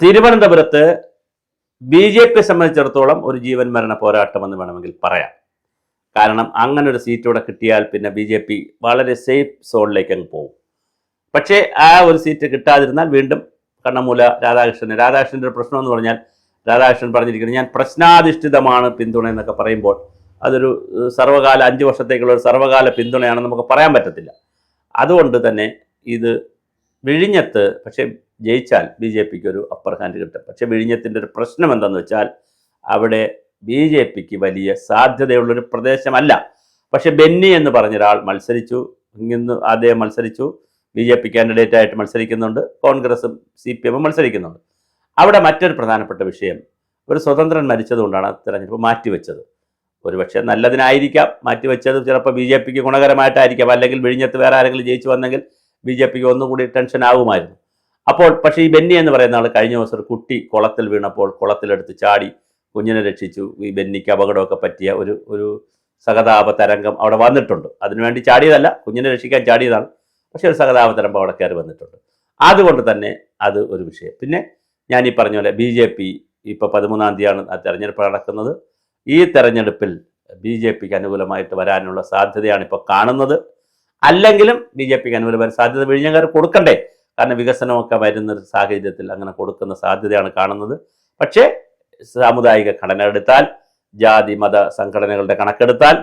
തിരുവനന്തപുരത്ത് BJP സംബന്ധിച്ചിടത്തോളം ഒരു ജീവൻ മരണ പോരാട്ടമെന്ന് വേണമെങ്കിൽ പറയാം. കാരണം അങ്ങനെ ഒരു സീറ്റ് ഇവിടെ കിട്ടിയാൽ പിന്നെ BJP വളരെ സേഫ് സോണിലേക്ക് അങ്ങ് പോകും. പക്ഷേ ആ ഒരു സീറ്റ് കിട്ടാതിരുന്നാൽ വീണ്ടും കണ്ണമൂല രാധാകൃഷ്ണൻ്റെ ഒരു പ്രശ്നം എന്ന് പറഞ്ഞാൽ, രാധാകൃഷ്ണൻ പറഞ്ഞിരിക്കുന്നത് ഞാൻ പ്രശ്നാധിഷ്ഠിതമാണ് പിന്തുണ എന്നൊക്കെ പറയുമ്പോൾ അതൊരു സർവ്വകാല 5 വർഷത്തേക്കുള്ള ഒരു സർവ്വകാല പിന്തുണയാണെന്ന് നമുക്ക് പറയാൻ പറ്റത്തില്ല. അതുകൊണ്ട് തന്നെ ഇത് വിഴിഞ്ഞത്ത് പക്ഷേ ജയിച്ചാൽ BJPക്ക് ഒരു അപ്പർ ഹാൻഡ് കിട്ടും. പക്ഷേ വിഴിഞ്ഞത്തിൻ്റെ ഒരു പ്രശ്നം എന്താണെന്ന് വെച്ചാൽ അവിടെ BJPക്ക് വലിയ സാധ്യതയുള്ളൊരു പ്രദേശമല്ല. പക്ഷേ ബെന്നി എന്ന് പറഞ്ഞൊരാൾ മത്സരിച്ചു, ഇന്ന് അദ്ദേഹം മത്സരിച്ചു, BJP കാൻഡിഡേറ്റായിട്ട് മത്സരിക്കുന്നുണ്ട്, കോൺഗ്രസും CPM മത്സരിക്കുന്നുണ്ട്. അവിടെ മറ്റൊരു പ്രധാനപ്പെട്ട വിഷയം, ഒരു സ്വതന്ത്രൻ മരിച്ചതുകൊണ്ടാണ് തിരഞ്ഞെടുപ്പ് മാറ്റിവെച്ചത്. ഒരുപക്ഷെ നല്ലതിനായിരിക്കാം മാറ്റിവെച്ചത്, ചിലപ്പോൾ BJPക്ക് ഗുണകരമായിട്ടായിരിക്കാം. അല്ലെങ്കിൽ വിഴിഞ്ഞത്ത് വേറെ ആരെങ്കിലും ജയിച്ചു വന്നെങ്കിൽ BJPക്ക് ഒന്നുകൂടി ടെൻഷൻ ആകുമായിരുന്നു. അപ്പോൾ പക്ഷേ ഈ ബെന്നി എന്ന് പറയുന്ന ആൾ കഴിഞ്ഞ ദിവസം ഒരു കുട്ടി കുളത്തിൽ വീണപ്പോൾ കുളത്തിലെടുത്ത് ചാടി കുഞ്ഞിനെ രക്ഷിച്ചു. ഈ ബെന്നിക്ക് അപകടമൊക്കെ പറ്റിയ ഒരു സഹതാപ തരംഗം അവിടെ വന്നിട്ടുണ്ട്. അതിനുവേണ്ടി ചാടിയതല്ല, കുഞ്ഞിനെ രക്ഷിക്കാൻ ചാടിയതാണ്. പക്ഷേ ഒരു സഹതാപ തരംഗം അവിടെ കയറി വന്നിട്ടുണ്ട്. അതുകൊണ്ട് തന്നെ അത് ഒരു വിഷയം. പിന്നെ ഞാൻ ഈ പറഞ്ഞ പോലെ BJP ഇപ്പോൾ 13-ാം തീയതിയാണ് ആ തെരഞ്ഞെടുപ്പ് നടക്കുന്നത്. ഈ തെരഞ്ഞെടുപ്പിൽ BJPക്ക് അനുകൂലമായിട്ട് വരാനുള്ള സാധ്യതയാണ് ഇപ്പോൾ കാണുന്നത്. അല്ലെങ്കിലും BJPക്ക് അനുകൂലമായ സാധ്യത വിഴിഞ്ഞക്കാർ കൊടുക്കണ്ടേ? കാരണം വികസനമൊക്കെ വരുന്നൊരു സാഹചര്യത്തിൽ അങ്ങനെ കൊടുക്കുന്ന സാധ്യതയാണ് കാണുന്നത്. പക്ഷേ സാമുദായിക ഘടന എടുത്താൽ, ജാതി മത സംഘടനകളുടെ കണക്കെടുത്താൽ,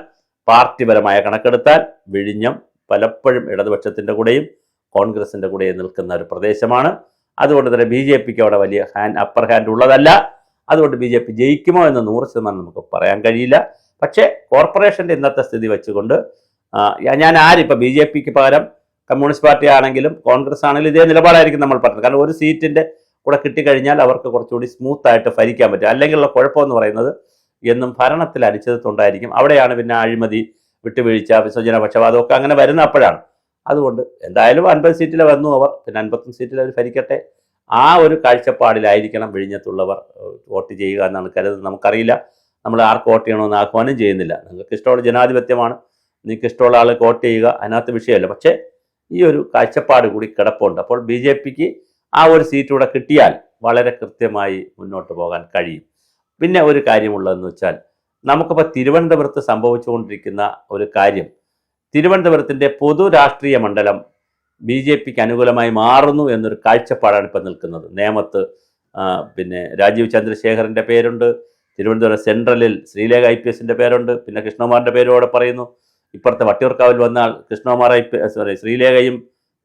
പാർട്ടിപരമായ കണക്കെടുത്താൽ വിഴിഞ്ഞം പലപ്പോഴും ഇടതുപക്ഷത്തിൻ്റെ കൂടെയും കോൺഗ്രസിൻ്റെ കൂടെയും നിൽക്കുന്ന ഒരു പ്രദേശമാണ്. അതുകൊണ്ട് തന്നെ BJPക്ക് അവിടെ വലിയ അപ്പർ ഹാൻഡ് ഉള്ളതല്ല. അതുകൊണ്ട് BJP ജയിക്കുമോ എന്ന് 100% നമുക്ക് പറയാൻ കഴിയില്ല. പക്ഷേ കോർപ്പറേഷൻ്റെ ഇന്നത്തെ സ്ഥിതി വെച്ചുകൊണ്ട് ഞാൻ ആരിപ്പോൾ BJPക്ക് പകരം കമ്മ്യൂണിസ്റ്റ് പാർട്ടി ആണെങ്കിലും കോൺഗ്രസ് ആണെങ്കിലും ഇതേ നിലപാടായിരിക്കും നമ്മൾ പറഞ്ഞത്. കാരണം ഒരു സീറ്റിൻ്റെ കൂടെ കിട്ടിക്കഴിഞ്ഞാൽ അവർക്ക് കുറച്ചുകൂടി സ്മൂത്തായിട്ട് ഭരിക്കാൻ പറ്റും. അല്ലെങ്കിലുള്ള കുഴപ്പമെന്ന് പറയുന്നത് എന്നും ഭരണത്തിൽ അനിശ്ചിതത്വമുണ്ടായിരിക്കും. അവിടെയാണ് പിന്നെ അഴിമതി, വിട്ടുവീഴ്ച, വിസർജന പക്ഷപാതമൊക്കെ അങ്ങനെ വരുന്ന അപ്പോഴാണ്. അതുകൊണ്ട് എന്തായാലും 50 സീറ്റിൽ വന്നു അവർ, പിന്നെ 51 സീറ്റിൽ അവർ ഭരിക്കട്ടെ. ആ ഒരു കാഴ്ചപ്പാടിലായിരിക്കണം വിഴിഞ്ഞത്തുള്ളവർ വോട്ട് ചെയ്യുക എന്നാണ് കരുതുന്നത്. നമുക്കറിയില്ല, നമ്മൾ ആർക്ക് വോട്ട് ചെയ്യണമെന്ന് ആഹ്വാനം ചെയ്യുന്നില്ല. നിങ്ങൾക്ക് ഇഷ്ടമുള്ള ജനാധിപത്യമാണ്, നിങ്ങൾക്ക് ഇഷ്ടമുള്ള ആൾക്ക് വോട്ട് ചെയ്യുക, അതിനകത്ത് വിഷയമല്ല. പക്ഷേ ഈ ഒരു കാഴ്ചപ്പാട് കൂടി കിടപ്പുണ്ട്. അപ്പോൾ BJPക്ക് ആ ഒരു സീറ്റ് കൂടെ കിട്ടിയാൽ വളരെ കൃത്യമായി മുന്നോട്ട് പോകാൻ കഴിയും. പിന്നെ ഒരു കാര്യമുള്ളതെന്ന് വെച്ചാൽ, നമുക്കിപ്പോൾ തിരുവനന്തപുരത്ത് സംഭവിച്ചുകൊണ്ടിരിക്കുന്ന ഒരു കാര്യം, തിരുവനന്തപുരത്തിൻ്റെ പൊതു രാഷ്ട്രീയ മണ്ഡലം BJPക്ക് അനുകൂലമായി മാറുന്നു എന്നൊരു കാഴ്ചപ്പാടാണ് ഇപ്പോൾ നിൽക്കുന്നത്. നേമത്ത് പിന്നെ രാജീവ് ചന്ദ്രശേഖറിൻ്റെ പേരുണ്ട്, തിരുവനന്തപുരം സെൻട്രലിൽ ശ്രീലേഖ IPSൻ്റെ പേരുണ്ട്, പിന്നെ കൃഷ്ണകുമാറിൻ്റെ പേരും അവിടെ പറയുന്നു. ഇപ്പുറത്തെ വട്ടിയൂർക്കാവിൽ വന്നാൽ കൃഷ്ണകുമാർ ശ്രീലേഖയും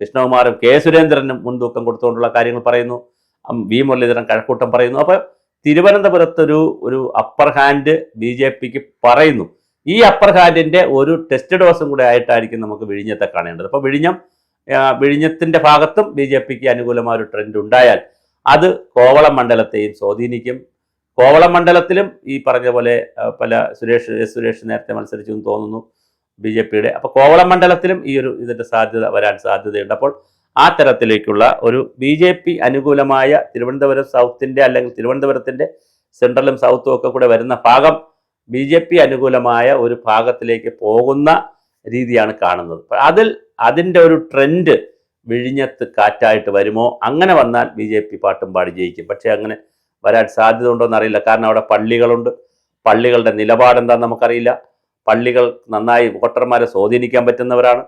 കൃഷ്ണകുമാറും K. സുരേന്ദ്രനും മുൻതൂക്കം കൊടുത്തുകൊണ്ടുള്ള കാര്യങ്ങൾ പറയുന്നു. V. മുരളീധരൻ കഴക്കൂട്ടം പറയുന്നു. അപ്പോൾ തിരുവനന്തപുരത്തൊരു അപ്പർ ഹാൻഡ് BJPക്ക് പറയുന്നു. ഈ അപ്പർ ഹാൻഡിൻ്റെ ഒരു ടെസ്റ്റ് ഡോസും കൂടെ ആയിട്ടായിരിക്കും നമുക്ക് വിഴിഞ്ഞത്തെ കാണേണ്ടത്. അപ്പോൾ വിഴിഞ്ഞത്തിൻ്റെ ഭാഗത്തും BJPക്ക് അനുകൂലമായ ഒരു ട്രെൻഡ് ഉണ്ടായാൽ അത് കോവളം മണ്ഡലത്തെയും സ്വാധീനിക്കും. കോവളം മണ്ഡലത്തിലും ഈ പറഞ്ഞ പോലെ പല സുരേഷ് നേരത്തെ മത്സരിച്ചു എന്ന് തോന്നുന്നു BJPയുടെ. അപ്പോൾ കോവളം മണ്ഡലത്തിലും ഇതിൻ്റെ സാധ്യത വരാൻ സാധ്യതയുണ്ട്. അപ്പോൾ ആ തരത്തിലേക്കുള്ള ഒരു BJP അനുകൂലമായ തിരുവനന്തപുരം സൗത്തിൻ്റെ അല്ലെങ്കിൽ തിരുവനന്തപുരത്തിൻ്റെ സെൻട്രലും സൗത്തും ഒക്കെ കൂടെ വരുന്ന ഭാഗം BJP അനുകൂലമായ ഒരു ഭാഗത്തിലേക്ക് പോകുന്ന രീതിയാണ് കാണുന്നത്. അതിൻ്റെ ഒരു ട്രെൻഡ് വിഴിഞ്ഞത്ത് കാറ്റായിട്ട് വരുമോ? അങ്ങനെ വന്നാൽ BJP പാട്ടും പാടി ജയിക്കും. പക്ഷേ അങ്ങനെ വരാൻ സാധ്യത ഉണ്ടോ എന്നറിയില്ല. കാരണം അവിടെ പള്ളികളുണ്ട്, പള്ളികളുടെ നിലപാടെന്താണെന്ന് നമുക്കറിയില്ല. പള്ളികൾ നന്നായി വോട്ടർമാരെ സ്വാധീനിക്കാൻ പറ്റുന്നവരാണ്.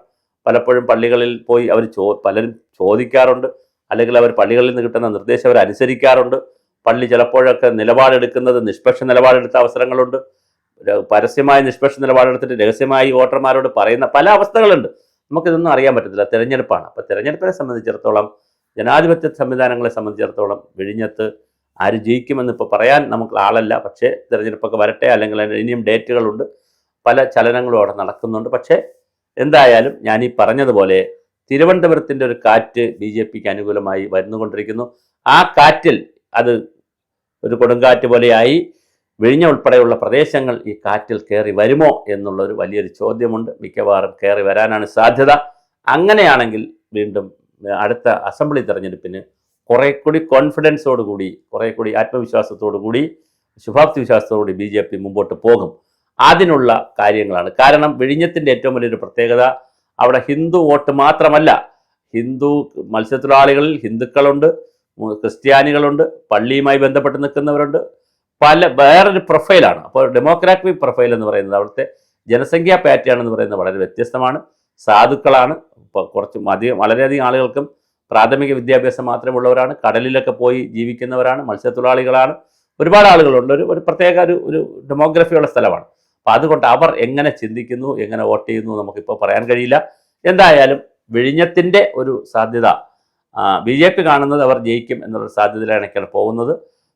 പലപ്പോഴും പള്ളികളിൽ പോയി അവർ പലരും ചോദിക്കാറുണ്ട്, അല്ലെങ്കിൽ അവർ പള്ളികളിൽ നിന്ന് കിട്ടുന്ന നിർദ്ദേശം അവർ അനുസരിക്കാറുണ്ട്. പള്ളി ചിലപ്പോഴൊക്കെ നിലപാടെടുക്കുന്നത് നിഷ്പക്ഷ നിലപാടെടുത്ത അവസരങ്ങളുണ്ട്. പരസ്യമായി നിഷ്പക്ഷ നിലപാടെടുത്തിട്ട് രഹസ്യമായി വോട്ടർമാരോട് പറയുന്ന പല അവസ്ഥകളുണ്ട്. നമുക്കിതൊന്നും അറിയാൻ പറ്റത്തില്ല, തിരഞ്ഞെടുപ്പാണ്. അപ്പോൾ തിരഞ്ഞെടുപ്പിനെ സംബന്ധിച്ചിടത്തോളം, ജനാധിപത്യ സംവിധാനങ്ങളെ സംബന്ധിച്ചിടത്തോളം വിഴിഞ്ഞത്ത് ആര് ജയിക്കുമെന്ന് ഇപ്പോൾ പറയാൻ നമുക്ക് ആളല്ല. പക്ഷേ തിരഞ്ഞെടുപ്പൊക്കെ വരട്ടെ, അല്ലെങ്കിൽ ഇനിയും ഡേറ്റുകളുണ്ട്, പല ചലനങ്ങളും അവിടെ നടക്കുന്നുണ്ട്. പക്ഷേ എന്തായാലും ഞാൻ ഈ പറഞ്ഞതുപോലെ തിരുവനന്തപുരത്തിൻ്റെ ഒരു കാറ്റ് BJPക്ക് അനുകൂലമായി വരുന്നുകൊണ്ടിരിക്കുന്നു. ആ കാറ്റിൽ അത് ഒരു കൊടുങ്കാറ്റ് പോലെയായി വിഴിഞ്ഞ ഉൾപ്പെടെയുള്ള പ്രദേശങ്ങൾ ഈ കാറ്റിൽ കയറി വരുമോ എന്നുള്ളൊരു വലിയൊരു ചോദ്യമുണ്ട്. മിക്കവാറും കയറി വരാനാണ് സാധ്യത. അങ്ങനെയാണെങ്കിൽ വീണ്ടും അടുത്ത അസംബ്ലി തെരഞ്ഞെടുപ്പിന് കുറെ കൂടി കോൺഫിഡൻസോടുകൂടി, കുറെ കൂടി ആത്മവിശ്വാസത്തോടു കൂടി, ശുഭാപ്തി വിശ്വാസത്തോടുകൂടി BJP മുമ്പോട്ട് പോകും. അതിനുള്ള കാര്യങ്ങളാണ്. കാരണം വിഴിഞ്ഞത്തിൻ്റെ ഏറ്റവും വലിയൊരു പ്രത്യേകത അവിടെ ഹിന്ദു വോട്ട് മാത്രമല്ല, ഹിന്ദു മത്സ്യത്തൊഴിലാളികളിൽ ഹിന്ദുക്കളുണ്ട്, ക്രിസ്ത്യാനികളുണ്ട്, പള്ളിയുമായി ബന്ധപ്പെട്ട് നിൽക്കുന്നവരുണ്ട്, വേറൊരു പ്രൊഫൈലാണ്. അപ്പോൾ ഡെമോക്രാറ്റിക് പ്രൊഫൈൽ എന്ന് പറയുന്നത് അവിടുത്തെ ജനസംഖ്യാ പാറ്റേൺ എന്ന് പറയുന്നത് വളരെ വ്യത്യസ്തമാണ്. സാധുക്കളാണ്. ഇപ്പോൾ വളരെയധികം ആളുകൾക്കും പ്രാഥമിക വിദ്യാഭ്യാസം മാത്രമുള്ളവരാണ്. കടലിലൊക്കെ പോയി ജീവിക്കുന്നവരാണ്. മത്സ്യത്തൊഴിലാളികളാണ്. ഒരുപാട് ആളുകളുണ്ട്. ഒരു പ്രത്യേക ഒരു ഡെമോഗ്രഫിയുള്ള സ്ഥലമാണ്. അപ്പോൾ അതുകൊണ്ട് അവർ എങ്ങനെ ചിന്തിക്കുന്നു, എങ്ങനെ വോട്ട് ചെയ്യുന്നു നമുക്കിപ്പോൾ പറയാൻ കഴിയില്ല. എന്തായാലും വിഴിഞ്ഞത്തിൻ്റെ ഒരു സാധ്യത BJP കാണുന്നത് അവർ ജയിക്കും എന്നുള്ള സാധ്യതയിലാണ് പോകുന്നത്.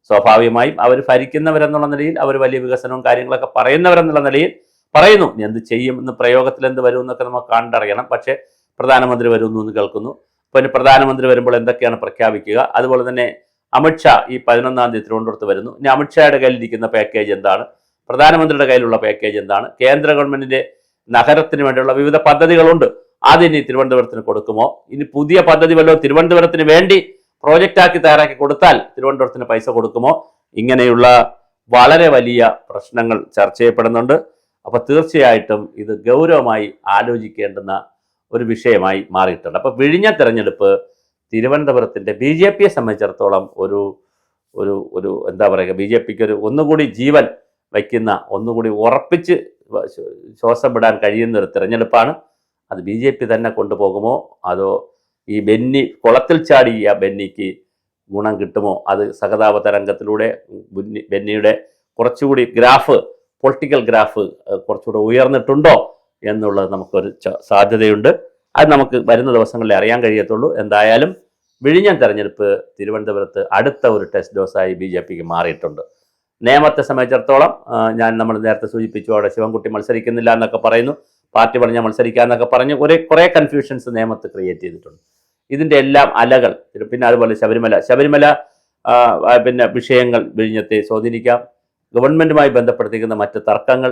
സ്വാഭാവികമായും അവർ ഭരിക്കുന്നവരെന്നുള്ള നിലയിൽ അവർ വലിയ വികസനവും കാര്യങ്ങളൊക്കെ പറയുന്നവരെന്നുള്ള നിലയിൽ പറയുന്നു. എന്ത് ചെയ്യും എന്ന്, പ്രയോഗത്തിൽ എന്ത് വരും എന്നൊക്കെ നമുക്ക് കണ്ടറിയണം. പക്ഷേ പ്രധാനമന്ത്രി വരുന്നു എന്ന് കേൾക്കുന്നു. പിന്നെ പ്രധാനമന്ത്രി വരുമ്പോൾ എന്തൊക്കെയാണ് പ്രഖ്യാപിക്കുക? അതുപോലെ തന്നെ അമിത്ഷാ ഈ 11-ാം തീയതി തിരുവനന്തപുരത്ത് വരുന്നു. ഇനി അമിത്ഷായുടെ കയ്യിലിരിക്കുന്ന പാക്കേജ് എന്താണ്? പ്രധാനമന്ത്രിയുടെ കയ്യിലുള്ള പാക്കേജ് എന്താണ്? കേന്ദ്ര ഗവൺമെന്റിന്റെ നഗരത്തിന് വേണ്ടിയുള്ള വിവിധ പദ്ധതികളുണ്ട്. അതിനി തിരുവനന്തപുരത്തിന് കൊടുക്കുമോ? ഇനി പുതിയ പദ്ധതി വല്ലതും തിരുവനന്തപുരത്തിന് വേണ്ടി പ്രോജക്റ്റാക്കി തയ്യാറാക്കി കൊടുത്താൽ തിരുവനന്തപുരത്തിന് പൈസ കൊടുക്കുമോ? ഇങ്ങനെയുള്ള വളരെ വലിയ പ്രശ്നങ്ങൾ ചർച്ച ചെയ്യപ്പെടുന്നുണ്ട്. അപ്പോൾ തീർച്ചയായിട്ടും ഇത് ഗൗരവമായി ആലോചിക്കേണ്ടുന്ന ഒരു വിഷയമായി മാറിയിട്ടുണ്ട്. അപ്പോൾ വിഴിഞ്ഞ തെരഞ്ഞെടുപ്പ് തിരുവനന്തപുരത്തിൻ്റെ BJPയെ സംബന്ധിച്ചിടത്തോളം ഒരു എന്താ പറയുക, BJPക്ക് ഒന്നുകൂടി ജീവൻ വയ്ക്കുന്ന, ഒന്നുകൂടി ഉറപ്പിച്ച് ശ്വാസം വിടാൻ കഴിയുന്ന ഒരു തിരഞ്ഞെടുപ്പാണ്. അത് BJP തന്നെ കൊണ്ടുപോകുമോ, അതോ ഈ കുളത്തിൽ ചാടിയ ബെന്നിക്ക് ഗുണം കിട്ടുമോ? അത് സഹതാപ തരംഗത്തിലൂടെ ബെന്നിയുടെ കുറച്ചുകൂടി പൊളിറ്റിക്കൽ ഗ്രാഫ് കുറച്ചുകൂടി ഉയർന്നിട്ടുണ്ടോ എന്നുള്ളത് നമുക്കൊരു സാധ്യതയുണ്ട്. അത് നമുക്ക് വരുന്ന ദിവസങ്ങളിൽ അറിയാൻ കഴിയത്തുള്ളൂ. എന്തായാലും വിഴിഞ്ഞം തെരഞ്ഞെടുപ്പ് തിരുവനന്തപുരത്ത് അടുത്ത ഒരു ടെസ്റ്റ് ഡോസായി BJPക്ക് മാറിയിട്ടുണ്ട്. നേമത്തെ സംബന്ധിച്ചിടത്തോളം നമ്മൾ നേരത്തെ സൂചിപ്പിച്ചു, അവിടെ ശിവൻകുട്ടി മത്സരിക്കുന്നില്ല എന്നൊക്കെ പറയുന്നു. പാർട്ടി പറഞ്ഞാൽ മത്സരിക്കാന്നൊക്കെ പറഞ്ഞ് കുറേ കൺഫ്യൂഷൻസ് നേമത്ത് ക്രിയേറ്റ് ചെയ്തിട്ടുണ്ട്. ഇതിൻ്റെ എല്ലാം അലകൾ, പിന്നെ അതുപോലെ ശബരിമല പിന്നെ വിഷയങ്ങൾ വിഴിഞ്ഞത്തെ സ്വാധീനിക്കാം. ഗവൺമെൻറ്റുമായി ബന്ധപ്പെടുത്തിയിരിക്കുന്ന മറ്റ് തർക്കങ്ങൾ,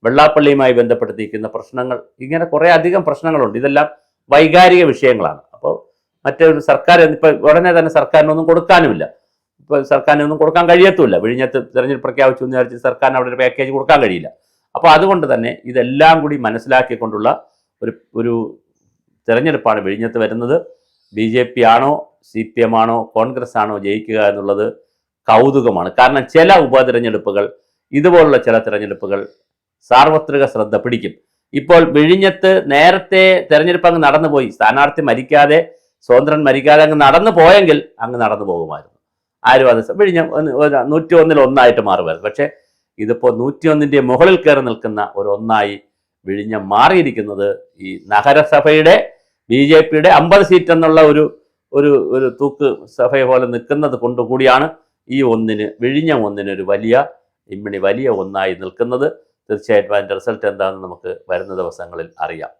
വെള്ളാപ്പള്ളിയുമായി ബന്ധപ്പെടുത്തിയിരിക്കുന്ന പ്രശ്നങ്ങൾ, ഇങ്ങനെ കുറേ അധികം പ്രശ്നങ്ങളുണ്ട്. ഇതെല്ലാം വൈകാരിക വിഷയങ്ങളാണ്. അപ്പോൾ മറ്റൊരു സർക്കാർ ഇപ്പോൾ ഉടനെ തന്നെ സർക്കാരിനൊന്നും കൊടുക്കാനുമില്ല. ഇപ്പോൾ സർക്കാരിനൊന്നും കൊടുക്കാൻ കഴിയത്തുമില്ല. വിഴിഞ്ഞത്ത് തെരഞ്ഞെടുപ്പ് പ്രഖ്യാപിച്ചു എന്ന് വിചാരിച്ച് സർക്കാരിന് അവിടെ ഒരു പാക്കേജ് കൊടുക്കാൻ കഴിയില്ല. അപ്പോൾ അതുകൊണ്ട് തന്നെ ഇതെല്ലാം കൂടി മനസ്സിലാക്കിക്കൊണ്ടുള്ള ഒരു തെരഞ്ഞെടുപ്പാണ് വിഴിഞ്ഞത്ത് വരുന്നത്. BJP ആണോ CPM ആണോ കോൺഗ്രസ് ആണോ ജയിക്കുക എന്നുള്ളത് കൗതുകമാണ്. കാരണം ചില ഉപതെരഞ്ഞെടുപ്പുകൾ, ഇതുപോലുള്ള ചില തെരഞ്ഞെടുപ്പുകൾ സാർവത്രിക ശ്രദ്ധ പിടിക്കും. ഇപ്പോൾ വിഴിഞ്ഞത്ത് നേരത്തെ തെരഞ്ഞെടുപ്പ് അങ്ങ് നടന്നുപോയി, സ്ഥാനാർത്ഥി മരിക്കാതെ, സ്വതന്ത്രൻ മരിക്കാതെ അങ്ങ് നടന്നു പോയെങ്കിൽ അങ്ങ് നടന്നു പോകുമായിരുന്നു. ആരും അത് വിഴിഞ്ഞം 101-ൽ 1 മാറുമായിരുന്നു. പക്ഷേ ഇതിപ്പോൾ 101-ന്റെ മുകളിൽ കയറി നിൽക്കുന്ന ഒരു ഒന്നായി വിഴിഞ്ഞം മാറിയിരിക്കുന്നത് ഈ നഗരസഭയുടെ BJPയുടെ 50 സീറ്റ് എന്നുള്ള ഒരു തൂക്ക് സഭ പോലെ നിൽക്കുന്നത് കൊണ്ടുകൂടിയാണ് ഈ വിഴിഞ്ഞം ഒരു വലിയ ഒന്നായി നിൽക്കുന്നത്. തീർച്ചയായിട്ടും അതിൻ്റെ റിസൾട്ട് എന്താണെന്ന് നമുക്ക് വരുന്ന ദിവസങ്ങളിൽ അറിയാം.